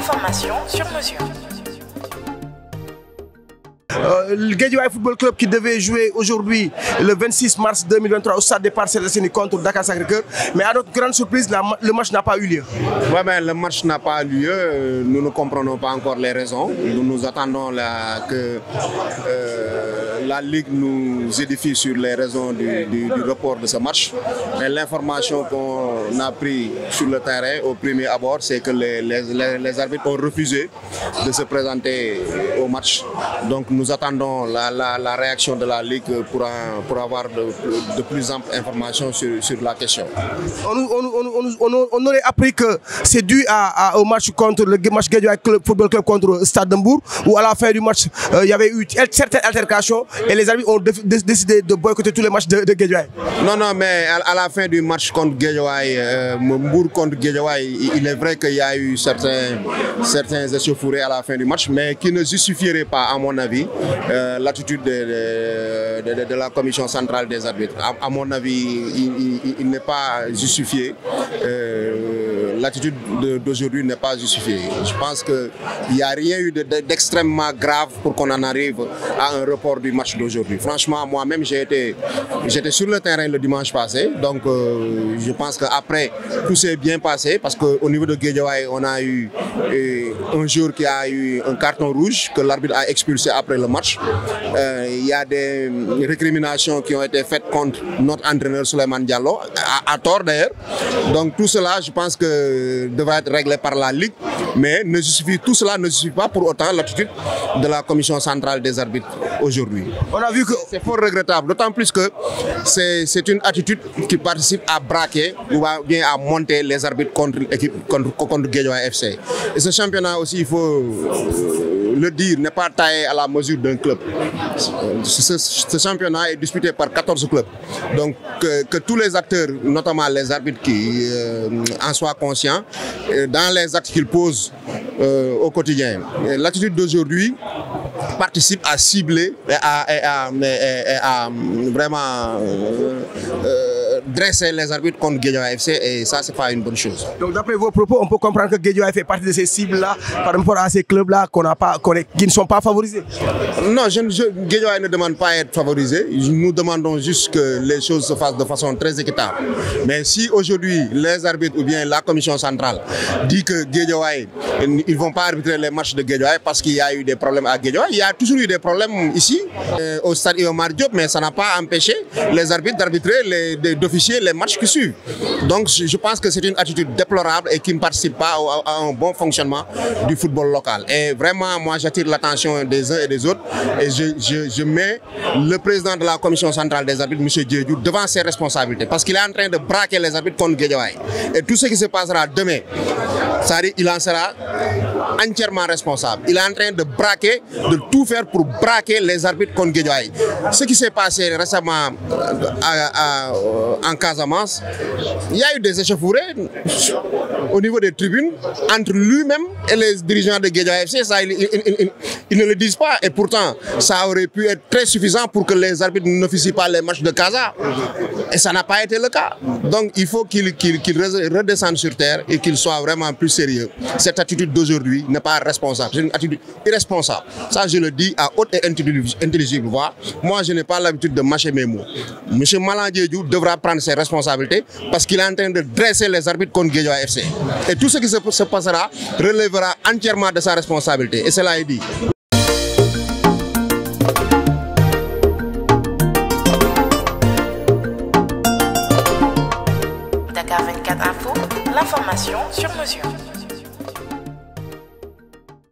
L'information sur mesure. Le Guédiawaye Football Club qui devait jouer aujourd'hui, le 26 mars 2023, au stade des Parcelles Assainies contre Dakar Sacré-Cœur. Mais à notre grande surprise, le match n'a pas eu lieu. Oui, mais le match n'a pas eu lieu. Nous ne comprenons pas encore les raisons. Nous attendons que la Ligue nous édifie sur les raisons du report de ce match. Mais l'information qu'on a prise sur le terrain au premier abord, c'est que les arbitres ont refusé de se présenter au match. Donc nous attendons la réaction de la Ligue pour avoir de plus amples informations sur la question. On aurait appris que c'est dû au match contre le match Guédiawaye Football Club contre Stade de Mbour, où à la fin du match, il y avait eu certaines altercations et les arbitres ont décidé de boycotter tous les matchs de Guédiawaye. Non, mais à la fin du match contre Guédiawaye, Mbour contre Guédiawaye, il est vrai qu'il y a eu certains échauffourées à la fin du match, mais qui ne justifieraient pas, à mon avis, l'attitude de la commission centrale des arbitres. À mon avis, il n'est pas justifié. L'attitude d'aujourd'hui n'est pas justifiée. Je pense qu'il n'y a rien eu d'extrêmement grave pour qu'on en arrive à un report du match d'aujourd'hui. Franchement, moi-même, j'étais sur le terrain le dimanche passé. Donc, je pense qu'après, tout s'est bien passé parce qu'au niveau de Guédiawaye, on a eu un jour qui a eu un carton rouge que l'arbitre a expulsé après le match. Il y a des récriminations qui ont été faites contre notre entraîneur Souleymane Diallo, à tort d'ailleurs. Donc tout cela, je pense que devrait être réglé par la Ligue, mais tout cela ne suffit pas pour autant l'attitude de la commission centrale des arbitres aujourd'hui. On a vu que c'est fort regrettable, d'autant plus que c'est une attitude qui participe à braquer ou bien à monter les arbitres contre Guédiawaye FC. Et ce championnat aussi, il faut le dire, n'est pas taillé à la mesure d'un club. Ce championnat est disputé par 14 clubs. Donc que tous les acteurs, notamment les arbitres, qui en soient conscients dans les actes qu'ils posent au quotidien. L'attitude d'aujourd'hui participe à cibler et à vraiment dresser les arbitres contre Guédiawaye FC, et ça, c'est pas une bonne chose. Donc d'après vos propos, on peut comprendre que Guédiawaye fait partie de ces cibles-là par rapport à ces clubs-là qui ne sont pas favorisés. Non, Guédiawaye ne demande pas à être favorisé. Nous demandons juste que les choses se fassent de façon très équitable. Mais si aujourd'hui les arbitres ou bien la commission centrale dit que Guédiawaye, ils ne vont pas arbitrer les matchs de Guédiawaye parce qu'il y a eu des problèmes à Guédiawaye, il y a toujours eu des problèmes ici au stade Iba Mar Diop, mais ça n'a pas empêché les arbitres d'arbitrer d'officier les matchs qui suivent. Donc je pense que c'est une attitude déplorable et qui ne participe pas à un bon fonctionnement du football local. Et vraiment, moi j'attire l'attention des uns et des autres et je mets le président de la commission centrale des arbitres, M. Diédhiou, devant ses responsabilités parce qu'il est en train de braquer les arbitres contre Guédiawaye. Et tout ce qui se passera demain, il en sera entièrement responsable. Il est en train de braquer, de tout faire pour braquer les arbitres contre Guédiawaye. Ce qui s'est passé récemment en Casamance, il y a eu des échauffourées au niveau des tribunes entre lui-même et les dirigeants de Guédiawaye FC. Ça, ils ne le disent pas, et pourtant ça aurait pu être très suffisant pour que les arbitres n'officient pas les matchs de Casa, et ça n'a pas été le cas. Donc il faut qu'ils redescendent sur terre et qu'ils soient vraiment plus sérieux. Cette attitude d'aujourd'hui n'est pas responsable, c'est une attitude irresponsable. Ça, je le dis à haute et intelligible voix. Moi, je n'ai pas l'habitude de mâcher mes mots. M. Malang Diédhiou devra prendre ses responsabilités parce qu'il est en train de dresser les arbitres contre Guédiawaye FC. Et tout ce qui se passera relèvera entièrement de sa responsabilité. Et cela est dit. Dakar 24 Info, l'information sur mesure.